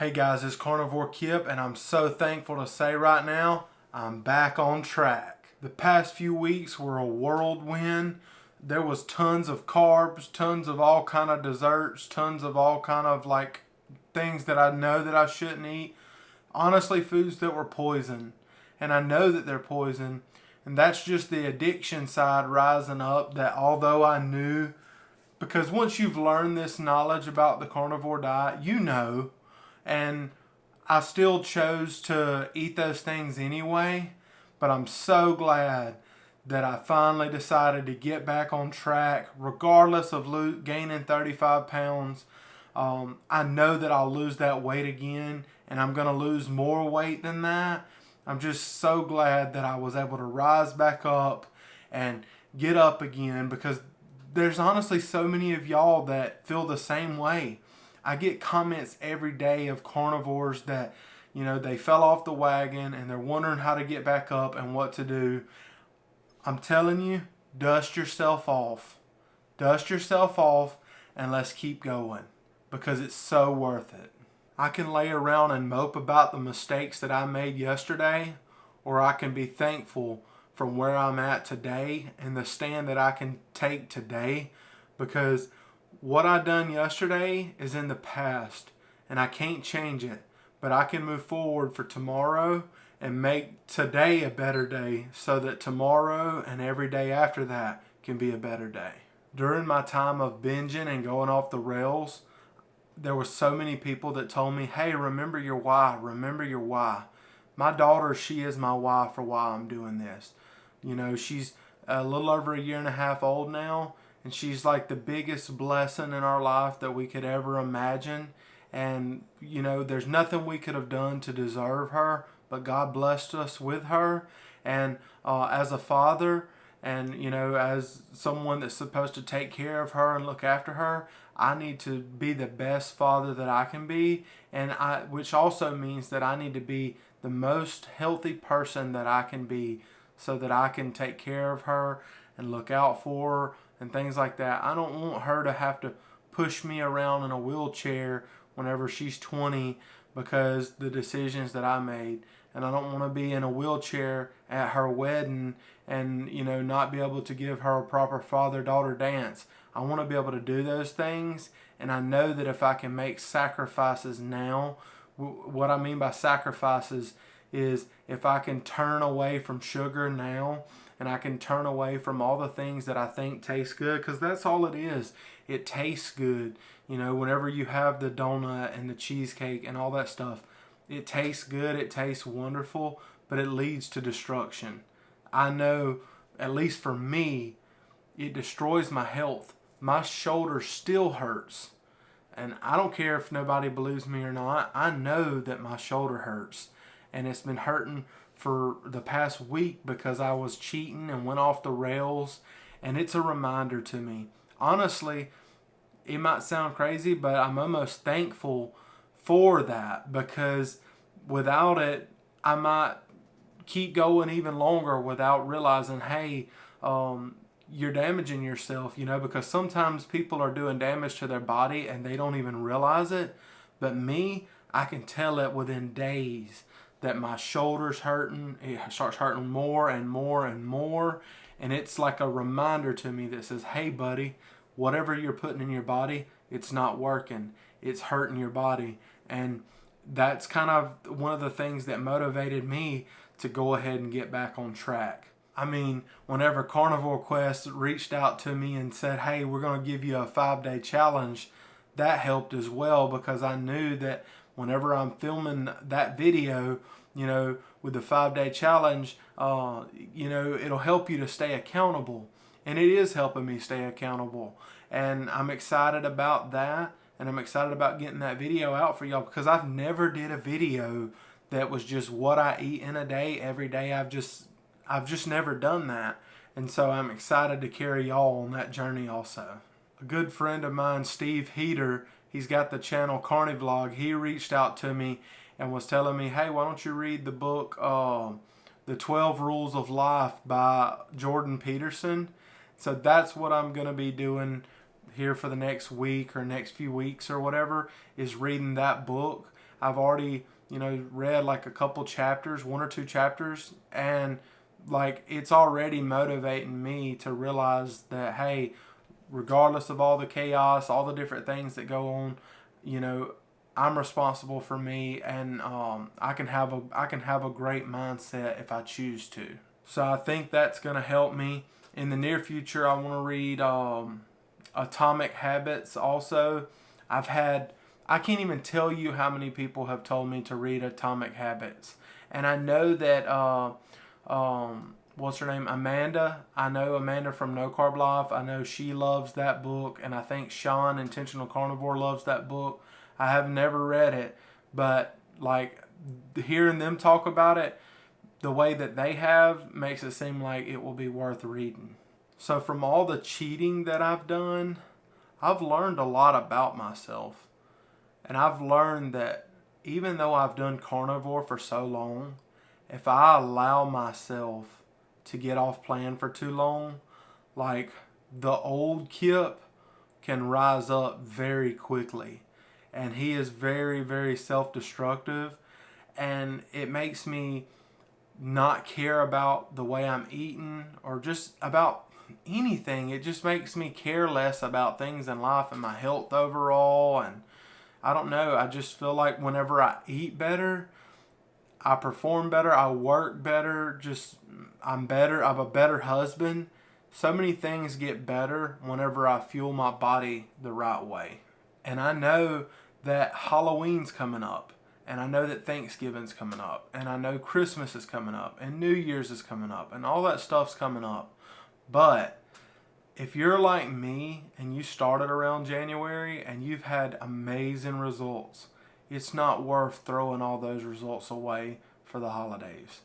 Hey guys, it's Carnivore Kipp, and I'm so thankful to say right now, I'm back on track. The past few weeks were a whirlwind. There was tons of carbs, tons of all kind of desserts, tons of all kind of things that I know that I shouldn't eat. Honestly, foods that were poison. And I know that they're poison. And that's just the addiction side rising up, that although I knew, because once you've learned this knowledge about the carnivore diet, you know. And I still chose to eat those things anyway. But I'm so glad that I finally decided to get back on track, regardless of gaining 35 pounds. I know that I'll lose that weight again, and I'm going to lose more weight than that. I'm just so glad that I was able to rise back up and get up again, because there's honestly so many of y'all that feel the same way. I get comments every day of carnivores that, they fell off the wagon and they're wondering how to get back up and what to do. I'm telling you, dust yourself off. Dust yourself off and let's keep going, because it's so worth it. I can lay around and mope about the mistakes that I made yesterday, or I can be thankful from where I'm at today and the stand that I can take today, because what I done yesterday is in the past and I can't change it, but I can move forward for tomorrow and make today a better day so that tomorrow and every day after that can be a better day. During my time of binging and going off the rails, there were so many people that told me, hey, remember your why, remember your why. My daughter, she is my why for why I'm doing this. She's a little over a year and a half old now, and she's like the biggest blessing in our life that we could ever imagine. And, there's nothing we could have done to deserve her, but God blessed us with her. And as a father, and, as someone that's supposed to take care of her and look after her, I need to be the best father that I can be, which also means that I need to be the most healthy person that I can be, so that I can take care of her and look out for her and things like that. I don't want her to have to push me around in a wheelchair whenever she's 20 because the decisions that I made. And I don't want to be in a wheelchair at her wedding and, not be able to give her a proper father-daughter dance. I want to be able to do those things, and I know that if I can make sacrifices now, what I mean by sacrifices is if I can turn away from sugar now, and I can turn away from all the things that I think taste good, because that's all it is. It tastes good. Whenever you have the donut and the cheesecake and all that stuff, it tastes good, it tastes wonderful, but it leads to destruction. I know, at least for me, it destroys my health. My shoulder still hurts. And I don't care if nobody believes me or not. I know that my shoulder hurts. And it's been hurting for the past week because I was cheating and went off the rails. And it's a reminder to me. Honestly, it might sound crazy, but I'm almost thankful for that, because without it, I might keep going even longer without realizing, hey, you're damaging yourself, because sometimes people are doing damage to their body and they don't even realize it. But me, I can tell it within days that my shoulder's hurting. It starts hurting more and more and more. And it's like a reminder to me that says, hey, buddy, whatever you're putting in your body, it's not working. It's hurting your body. And that's kind of one of the things that motivated me to go ahead and get back on track. I mean, whenever Carnivore Quest reached out to me and said, hey, we're going to give you a 5-day challenge, that helped as well, because I knew that whenever I'm filming that video, with the 5-day challenge, it'll help you to stay accountable. And it is helping me stay accountable. And I'm excited about that. And I'm excited about getting that video out for y'all, because I've never did a video that was just what I eat in a day, every day. I've just never done that. And so I'm excited to carry y'all on that journey also. A good friend of mine, Steve Heater, he's got the channel Carnivore. He reached out to me and was telling me, hey, why don't you read the book, The 12 Rules of Life by Jordan Peterson. So that's what I'm going to be doing here for the next week or next few weeks or whatever, is reading that book. I've already, read like a couple chapters, 1 or 2 chapters, and like it's already motivating me to realize that, hey, regardless of all the chaos, all the different things that go on, I'm responsible for me, and I can have a great mindset if I choose to. So I think that's going to help me. In the near future, I want to read Atomic Habits also. I can't even tell you how many people have told me to read Atomic Habits. And I know that, what's her name? Amanda. I know Amanda from No Carb Life. I know she loves that book. And I think Sean, Intentional Carnivore, loves that book. I have never read it, but like hearing them talk about it, the way that they have makes it seem like it will be worth reading. So from all the cheating that I've done, I've learned a lot about myself. And I've learned that even though I've done carnivore for so long, if I allow myself to get off plan for too long, like the old Kipp can rise up very quickly. And he is very, very self-destructive. And it makes me not care about the way I'm eating or just about anything. It just makes me care less about things in life and my health overall. And I don't know, I just feel like whenever I eat better, I perform better, I work better, I'm better, I'm a better husband. So many things get better whenever I fuel my body the right way. And I know that Halloween's coming up. And I know that Thanksgiving's coming up. And I know Christmas is coming up. And New Year's is coming up. And all that stuff's coming up. But if you're like me and you started around January and you've had amazing results, it's not worth throwing all those results away for the holidays.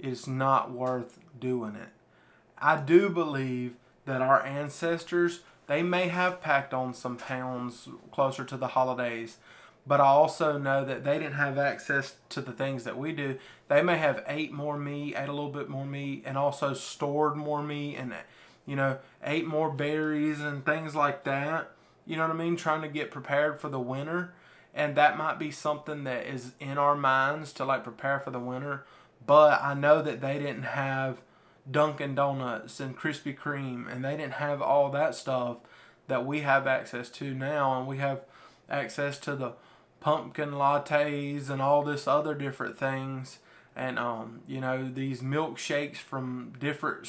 It's not worth doing it. I do believe that our ancestors, they may have packed on some pounds closer to the holidays, but I also know that they didn't have access to the things that we do. They may have ate more meat, ate a little bit more meat, and also stored more meat and, ate more berries and things like that. You know what I mean? Trying to get prepared for the winter. And that might be something that is in our minds to like prepare for the winter. But I know that they didn't have Dunkin' Donuts and Krispy Kreme, and they didn't have all that stuff that we have access to now, and we have access to the pumpkin lattes and all this other different things, and these milkshakes from different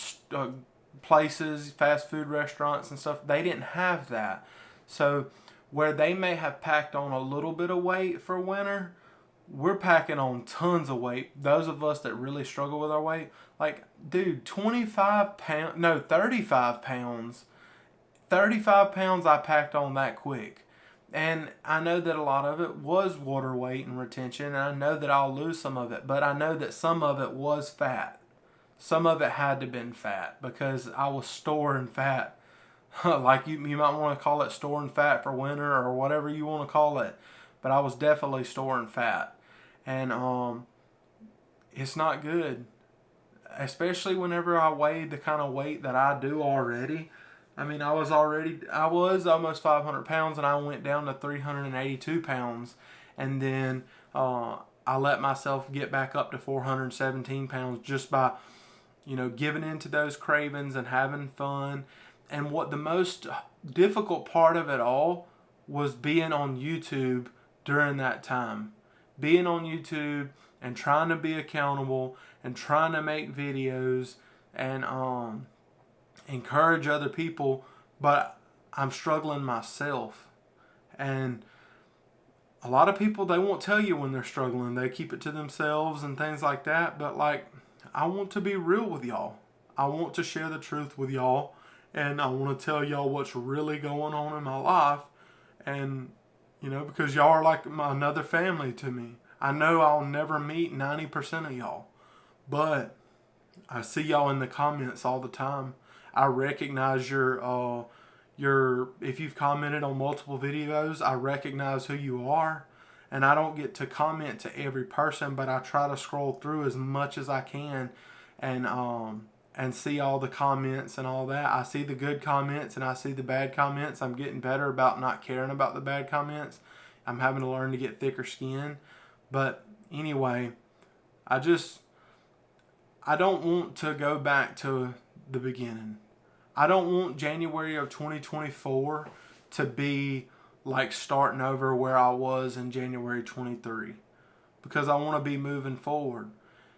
places, fast food restaurants and stuff. They didn't have that. So where they may have packed on a little bit of weight for winter, we're packing on tons of weight. Those of us that really struggle with our weight, like, dude, 35 pounds. 35 pounds I packed on that quick. And I know that a lot of it was water weight and retention, and I know that I'll lose some of it, but I know that some of it was fat. Some of it had to have been fat because I was storing fat. Like you might want to call it storing fat for winter or whatever you want to call it. But I was definitely storing fat. And it's not good. Especially whenever I weighed the kind of weight that I do already. I mean, I was almost 500 pounds and I went down to 382 pounds. And then I let myself get back up to 417 pounds just by, giving into those cravings and having fun. And what the most difficult part of it all was being on YouTube during that time. Being on YouTube and trying to be accountable and trying to make videos and encourage other people, but I'm struggling myself. And a lot of people, they won't tell you when they're struggling. They keep it to themselves and things like that. But like, I want to be real with y'all. I want to share the truth with y'all. And I want to tell y'all what's really going on in my life. And, because y'all are like another family to me. I know I'll never meet 90% of y'all. But I see y'all in the comments all the time. I recognize your if you've commented on multiple videos, I recognize who you are. And I don't get to comment to every person, but I try to scroll through as much as I can and see all the comments and all that. I see the good comments and I see the bad comments. I'm getting better about not caring about the bad comments. I'm having to learn to get thicker skin. But anyway, I don't want to go back to the beginning. I don't want January of 2024 to be like starting over where I was in January 23, because I want to be moving forward.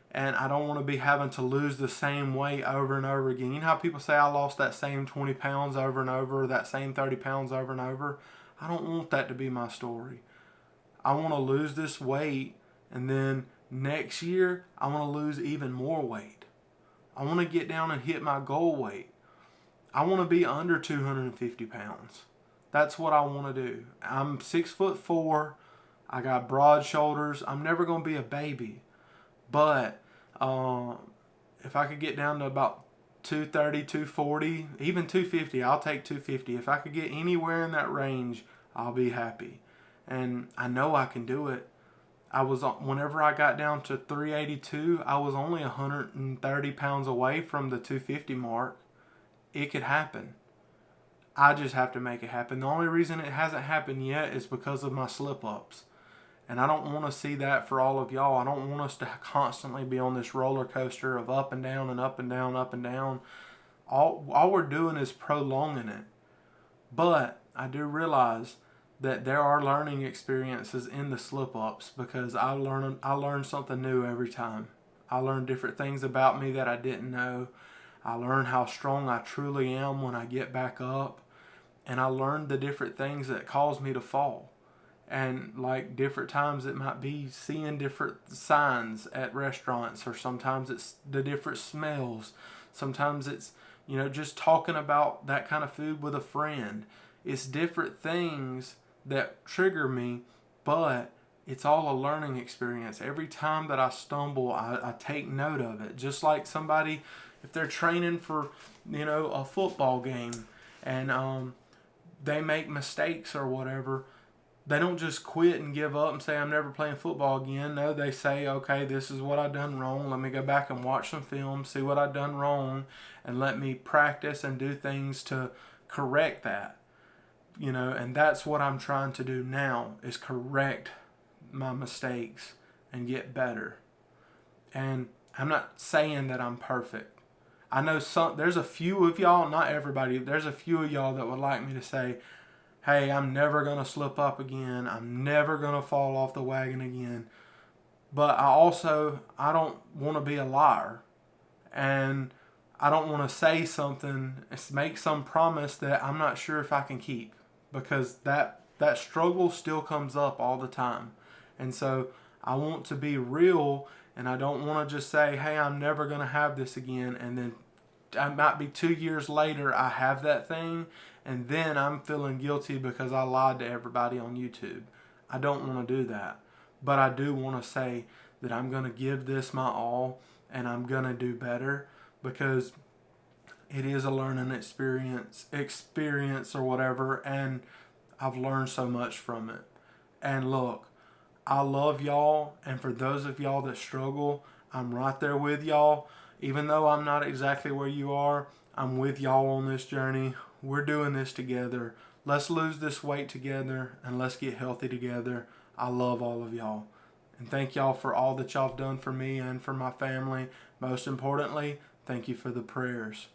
And I don't want to be having to lose the same weight over and over again. You know how people say I lost that same 20 pounds over and over, that same 30 pounds over and over? I don't want that to be my story. I want to lose this weight, and then next year I want to lose even more weight. I want to get down and hit my goal weight. I want to be under 250 pounds. That's what I want to do. I'm 6'4". I got broad shoulders. I'm never going to be a baby. But if I could get down to about 230, 240, even 250, I'll take 250. If I could get anywhere in that range, I'll be happy. And I know I can do it. Whenever I got down to 382, I was only 130 pounds away from the 250 mark. It could happen. I just have to make it happen. The only reason it hasn't happened yet is because of my slip-ups. And I don't want to see that for all of y'all. I don't want us to constantly be on this roller coaster of up and down and up and down, up and down. All we're doing is prolonging it. But I do realize that there are learning experiences in the slip-ups, because I learn something new every time. I learn different things about me that I didn't know. I learn how strong I truly am when I get back up. And I learned the different things that cause me to fall. And like different times it might be seeing different signs at restaurants, or sometimes it's the different smells. Sometimes it's, just talking about that kind of food with a friend. It's different things that trigger me, but it's all a learning experience. Every time that I stumble, I take note of it. Just like somebody, if they're training for, a football game, and they make mistakes or whatever, they don't just quit and give up and say, I'm never playing football again. No, they say, okay, this is what I done wrong. Let me go back and watch some film, see what I done wrong, and let me practice and do things to correct that. And that's what I'm trying to do now, is correct my mistakes and get better. And I'm not saying that I'm perfect. I know there's a few of y'all, not everybody, there's a few of y'all that would like me to say, hey, I'm never going to slip up again. I'm never going to fall off the wagon again. But I don't want to be a liar. And I don't want to say something, make some promise that I'm not sure if I can keep. Because that struggle still comes up all the time. And so I want to be real, and I don't want to just say, hey, I'm never going to have this again. And then it might be 2 years later I have that thing, and then I'm feeling guilty because I lied to everybody on YouTube. I don't want to do that. But I do want to say that I'm going to give this my all, and I'm going to do better, because it is a learning experience or whatever, and I've learned so much from it. And look, I love y'all, and for those of y'all that struggle, I'm right there with y'all. Even though I'm not exactly where you are, I'm with y'all on this journey. We're doing this together. Let's lose this weight together, and let's get healthy together. I love all of y'all. And thank y'all for all that y'all have done for me and for my family. Most importantly, thank you for the prayers.